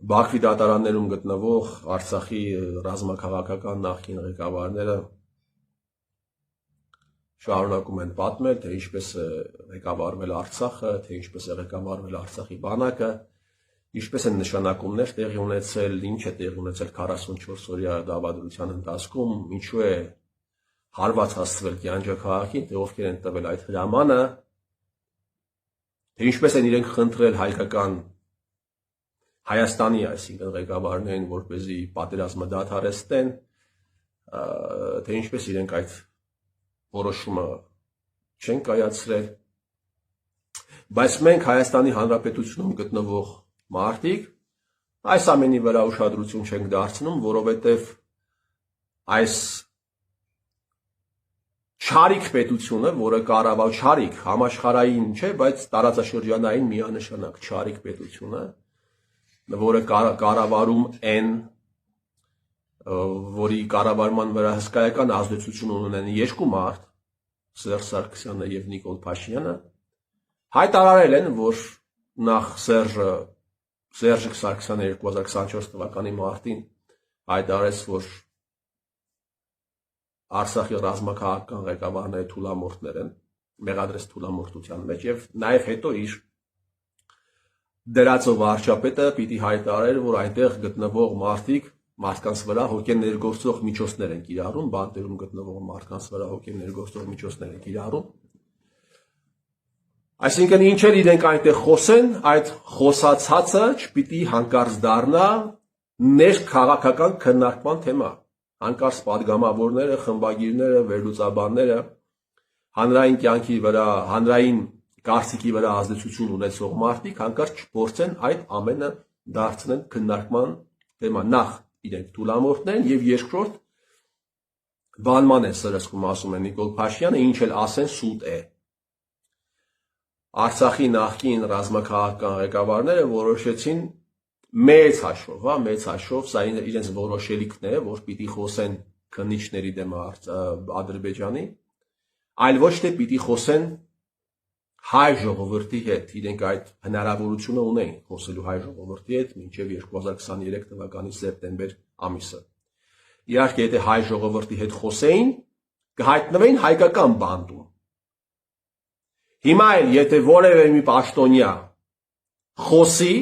Բաքվի դատարաններում գտնվող Արցախի ռազմաքաղաքական նախկին ղեկավարները շարունակում են պատմել, թե ինչպես է ղեկավարվել Արցախը, թե ինչպես է ղեկավարվել Արցախի բանակը, ինչպես են նշանակումներ տեղի ունեցել, ինչ է տեղի ունեցել 44 օրյա դավադրության ընթացքում, ինչու է հարված հասցվել Կյանջաքաղաքին, թե ովքեր են տվել այդ հրամանը, թե ինչպես են իրենք խնդրել հայկական Հայաստանի, այսինքն ղեկավարներին, որպեսզի պատերազմը դադարեցնեն, թե ինչպես իրենք այդ որոշումը չեն կայացրել, բայց մենք Հայաստանի Հանրապետությունում գտնվող մարդիկ այս ամենի վրա ուշադրություն չենք դարձնում, որովհետև այս չարիք պետությունը, որը կառավար չարիք, համաշխարհային չէ, բայց տարածաշրջանային միանշանակ չարիք պետությունը, որը կառավարում են, որի կառավարման վրա հսկայական ազդեցություն ունեն երկու մարդ, Սերժ Սարգսյանը եւ Նիկոլ Փաշինյանը, հայտարարել են, որ նախ Սերժ Սարգսյանը 2024 թվականի մարտին հայտարարեց, որ Արցախի ռազմաքաղաքական ղեկավարները թուլամորթներ են, մեղադրեց թուլամորթության մեջ եւ նաեւ հետո իր դրածո վարչապետը պիտի հայտարարեր, որ այնտեղ գտնվող մարդկանց վրա հոգեն ներգործող միջոցներ են կիրառում, բանտերում գտնվող մարդկանց վրա հոգեն ներգործող միջոցներ են կիրառում։ Այսինքն ինչ էլ իրենք այնտեղ խոսեն, այդ խոսացածը չպիտի հանկարծ դառնա ներքաղաքական քննարկման թեմա։ Հանկարծ падգամավորները, խմբագիրները, վերլուծաբանները, հանրային կյանքի վրա, հանրային կարծիքի վրա ազդեցություն ունեցող մարդիկ հանկարծ չփորձեն այդ ամենը դարձնեն քննարկման թեմա։ Նախ իրենք թուլամորթներ են եւ երկրորդ բանման է սրսկում, ասում է Նիկոլ Փաշինյանը, ինչ էլ ասեն սուտ է։ Արցախի նախկին ռազմաքաղաքական ղեկավարները որոշեցին մեծ հաշվով, սա իրենց որոշելիքն է, որ պիտի խոսեն քննիչների դեմ Ադրբեջանի, այլ ոչ թե պիտի խոսեն հայ ժողովրդի հետ, իրենք այդ հնարավորությունը ունեն խոսելու հայ ժողովրդի հետ մինչև 2023 թվականի սեպտեմբեր ամիսը։ Իհարկե, եթե հայ ժողովրդի հետ խոսեին, կհայտնվեին հայկական բանտում։ Հիմա էլ, եթե որևէ մի պաշտոնյա խոսի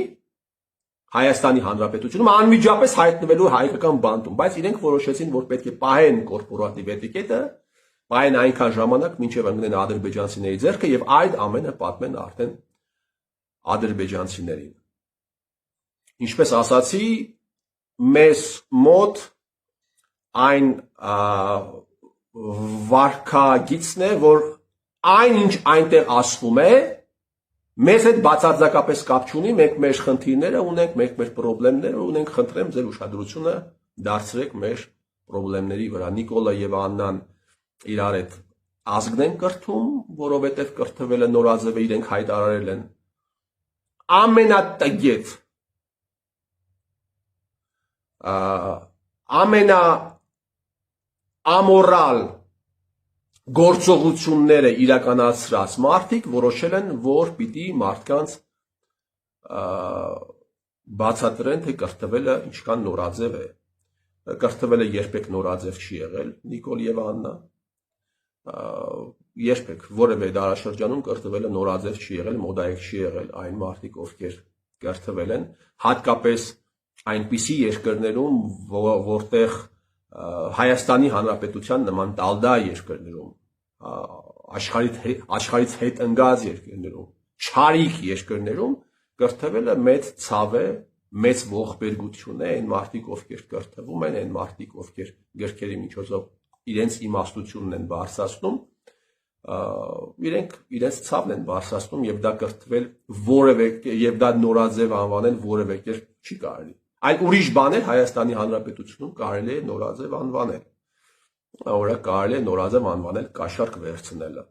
Հայաստանի Հանրապետությունում, անմիջապես հայտնվելու հայկական բանտում, բայց իրենք որոշեցին, որ պետք է պահեն կորպորատիվ էտիկետը, պահեն այնքան ժամանակ, մինչև ընկնեն ադրբեջանցիների ձեռքը եւ այդ ամենը պատմեն արդեն ադրբեջանցիներին։ Ինչպես ասացի, մեզ մոտ այն վարքագիծն է, որ այնինչ այնտեղ ասվում է, մեզ հետ բացարձակապես կապ չունի, մենք մեր խնդիրները ունենք, մենք մեր պրոբլեմները ունենք, խնդրեմ ձեր ուշադրությունը դարձրեք մեր պրոբլեմների վրա։ Նիկոլը եւ Աննան իրար հետ ազգն են կրթում, որովհետև կրթվելը նորաձև է, իրենք հայտարարել են ամենատգետ, ամենաամորալ գործողությունները իրականացրած մարդիկ որոշել են, որ պիտի մարդկանց բացատրեն, թե կրթվելը ինչքան նորաձև է։ Կրթվելը երբեք նորաձև չի եղել Նիկոլ եւ Աննա, երբեք որևէ դարաշրջանում կրթվելը նորաձև չի եղել, մոդայիկ չի եղել այն մարդիկ, ովքեր կրթվել են, հատկապես այնպիսի երկրներում, որտեղ Հայաստանի Հանրապետության նման տալդա երկրներում, աշխարհից հետ ընկած երկրներում, չարիք երկրներում կրթվելը մեծ ցավ է, մեծ ողբերգություն է, այն մարդիկ, ովքեր կրթվում են, այն մարդիկ, ովքեր գրքերի միջոցով իրենց իմաստությունն են բարձրացնում, իրենք իրենց ցավն են բարձրացնում եւ դա կրթվել որևէ եւ դա նորաձև անվանել որևէ կերպ չի կարելի։ Այլ ուրիշ բաներ Հայաստանի Հանրապետությունում կարելի է նորաձև անվանել։ Օրը կարելի է նորաձև անվանել կաշառք վերցնելը։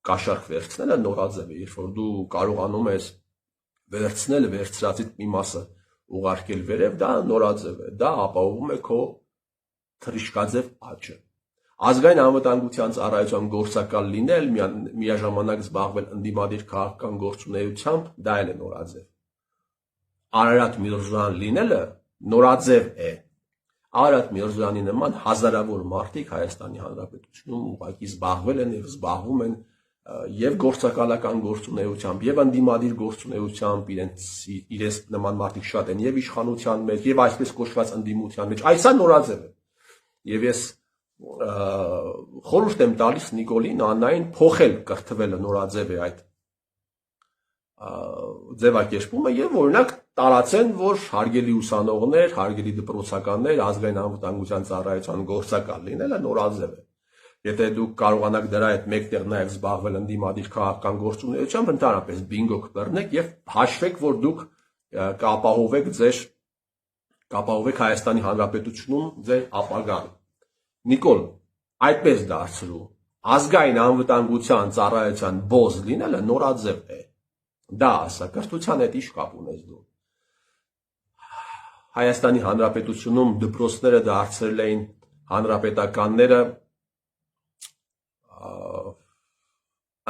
Կաշառք վերցնելը նորաձև է, երբ որ դու կարողանում ես վերցնել վերցրածից մի մասը ուղարկել վերև, դա նորաձև է, դա ապահովում է քո թռիչքաձև աճը։ Ազգային անվտանգության ծառայության գործակալ լինել, միաժամանակ զբաղվել ընդդիմադիր քաղաքական գործունեությամբ, դա էլ է նորաձև։ Արարատ Միրզոյան լինելը նորաձև է։ Արարատ Միրզոյանի նման հազարավոր մարդիկ Հայաստանի Հանրապետությունում ուղղակի զբաղվել են եւ զբաղվում են եւ գործակալական գործունեությամբ եւ ընդդիմադիր գործունեությամբ իրենց նման մարդիկ շատ են եւ իշխանության մեջ եւ այսպես կոչված ընդդիմության մեջ այսա նորաձև է եւ ես խորհուրդ եմ տալիս Նիկոլին Աննային փոխել կրթվելը նորաձև է այդ ձևակերպումը եւ օրինակ տարածեն որ հարգելի ուսանողներ, հարգելի դպրոցականներ ազգային անվտանգության ծառայության գործակալ լինելը նորաձև է Եթե դուք կարողանաք դրա հետ մեկտեղ նաև զբաղվել ընդդիմադիր քաղաքական գործունեությամբ, ընդհանրապես բինգո կբռնեք եւ հաշվեք, որ դուք կապահովեք Հայաստանի Հանրապետությունում ձեր ապագան։ Նիկոլ, այդպես դարձրու, ազգային անվտանգության ծառայության բոզ լինելը նորաձև է։ Դա ասա, կրթության հետ ինչ կապ ունես դու։ Հայաստանի Հանրապետությունում դպրոցները դարձրել էին հանրապետականները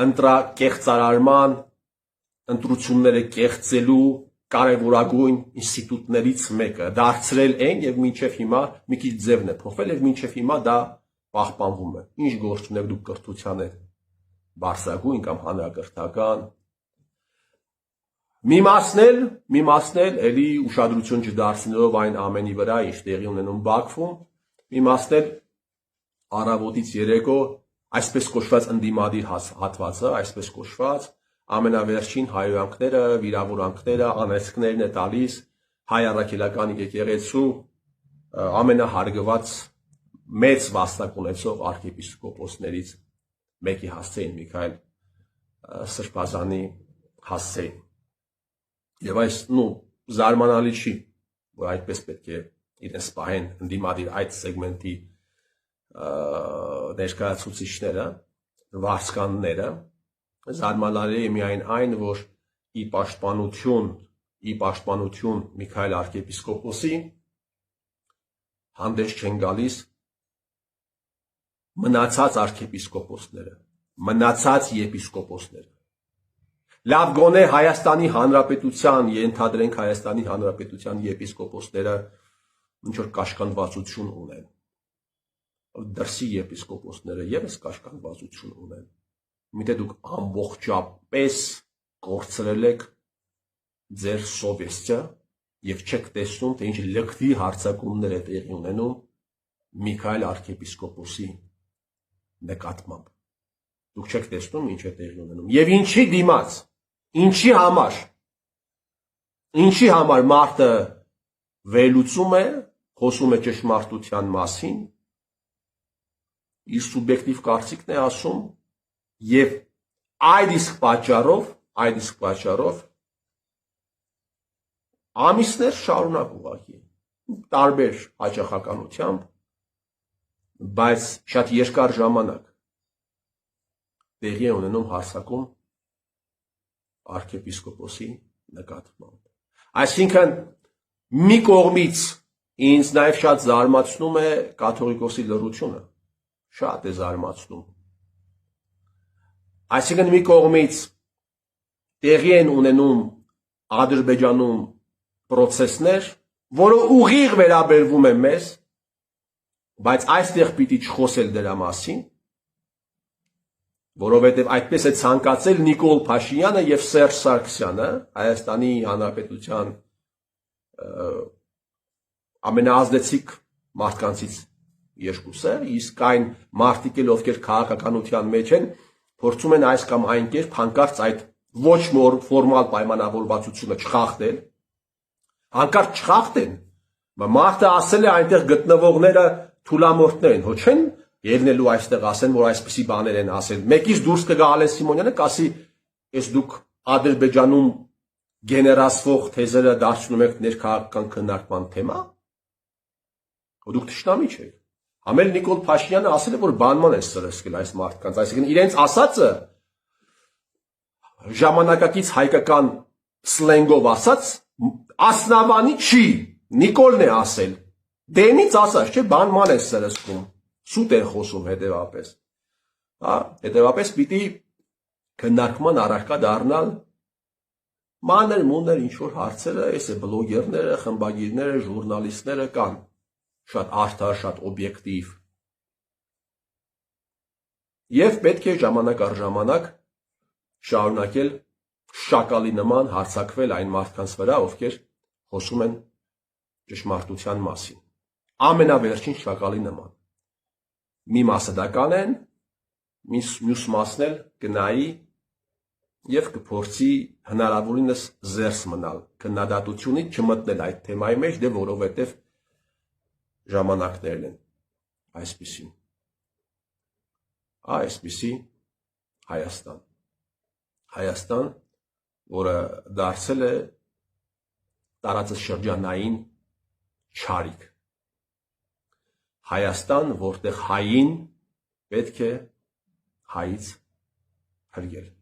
ընտրակեղծարարման, ընտրությունները կեղծելու կարևորագույն ինստիտուտներից մեկը դարձրել են եւ մինչեւ հիմա մի քիչ ձևն է փոխվել եւ մինչեւ հիմա դա պահպանվում է։ Ինչ գործ ունեք դուք կրթության հետ, բարձրագույն կամ հանրակրթական։ Մի մասն էլ էլի ուշադրություն չդարձնելով այն ամենի վրա, ինչ տեղի ունենում Բաքվում, մի մասն էլ առավոտից երեկո այսպես կոչված ընդդիմադիր հատվածը, այսպես կոչված ամենավերջին հայոյանքները, վիրավորանքները, անեծքներն է տալիս հայ առաքելական եկեղեցու ամենահարգված մեծ վաստակ ունեցող arczepiskopos-ներից մեկի հասցեին Միքայել Սրբազանի հասցեին։ Եվ այս զարմանալի չի, որ այդպես պետք է իրենց պահեն ընդդիմադիր այդ սեգմենտի ներկայացուցիչները, վարձկանները, զարմանալի է միայն այն, որ ի պաշտպանություն Միքայել arczepiskopos-ի հանդես չեն գալիս մնացած arczepiskopos-ները, մնացած եպիսկոպոսները։ Լավ գոնե Հայաստանի Հանրապետության, ենթադրենք Հայաստանի Հանրապետության եպիսկոպոսները ինչ որ կաշկանդվածություն ունեն։ Դրսի եպիսկոպոսները եւս կաշկանդվածություն ունեն։ Միտե դուք ամբողջապես կորցրել եք ձեր սովեստը եւ չեք տեսնում, թե ինչ լքվի հարցակումներ է տեղի ունենում Միքայել arczepiskopos-ի նկատմամբ։ Դուք չեք տեսնում ինչ է տեղի ունենում։ Եվ ինչի դիմաց, ինչի համար մարդը վերլուծում է, խոսում է ճշմարտության մասին, իր սուբյեկտիվ կարծիքն է ասում եւ այդ իսկ պատճառով ամիսներ շարունակ ուղղակի տարբեր հաճախականությամբ, բայց շատ երկար ժամանակ տեղի է ունենում հարձակում arczepiskopos-ի նկատմամբ։ Այսինքն մի կողմից ինձ նաև շատ զարմացնում է կաթողիկոսի լռությունը, շատ է զարմացնում։ Այսինքն մի կողմից տեղի են ունենում Ադրբեջանում պրոցեսներ, որը ուղիղ վերաբերվում է մեզ, բայց այստեղ պիտի չխոսել դրա մասին, որովհետև այդպես է ցանկացել Նիկոլ Փաշինյանը եւ Սերժ Սարգսյանը, Հայաստանի Հանրապետության ամենաազդեցիկ մարդկանցից երկուսը, իսկ այն մարդիկ էլ ովքեր քաղաքականության մեջ են, փորձում են այս կամ այն կերպ հանկարծ այդ ոչ ֆորմալ պայմանավորվածությունը չխախտել, հանկարծ չխախտեն, մարդը ասել է այնտեղ գտնվողները թուլամորթներ են, հո չեն ելնելու այստեղ ասեն, որ այսպիսի բաներ են ասել։ Մեկից դուրս կգա Ալեն Սիմոնյանը, կասի, ես դուք Ադրբեջանում գեներացվող թեզերը դարձնում եք ներքաղաքական քննարկման թեմա, դուք թշնամի չեք։ Համել Նիկոլ Փաշինյանը ասել է, որ բանման է սրսկել այս մարդկանց, այսինքն իրենց ասածը ժամանակակից հայկական սլենգով ասած ասնավանի չի, Նիկոլն է ասել, դենից ասած, չէ, բանման է սրսկում, սուտ է խոսում հետևապես, հետևապես պիտի քննարկման առարկա դառնալ Մանր մուներ ինչ-որ հարցերը, այս է բլոգերները, խմբագիրները, ժուրնալիստները կան, շատ արդար, շատ օբյեկտիվ։ Եվ պետք է ժամանակ առ ժամանակ շարունակել շակալի նման հարձակվել այն մարդկանց վրա, ովքեր խոսում են ճշմարտության մասին։ Ամենավերջին շակալի նման։ Մի մասը դա կանեն, մյուս մասն էլ կնայի և կփորձի հնարավորինս զերծ մնալ քննադատությունից, չմտնել այդ թեմայի մեջ, դե որովհետև ժամանակներն են այսպիսին։ Այսպիսի Հայաստան։ Հայաստան, որը դարձել է տարածաշրջանային չարիք։ Հայաստան, որտեղ հային պետք է հայից հրգել։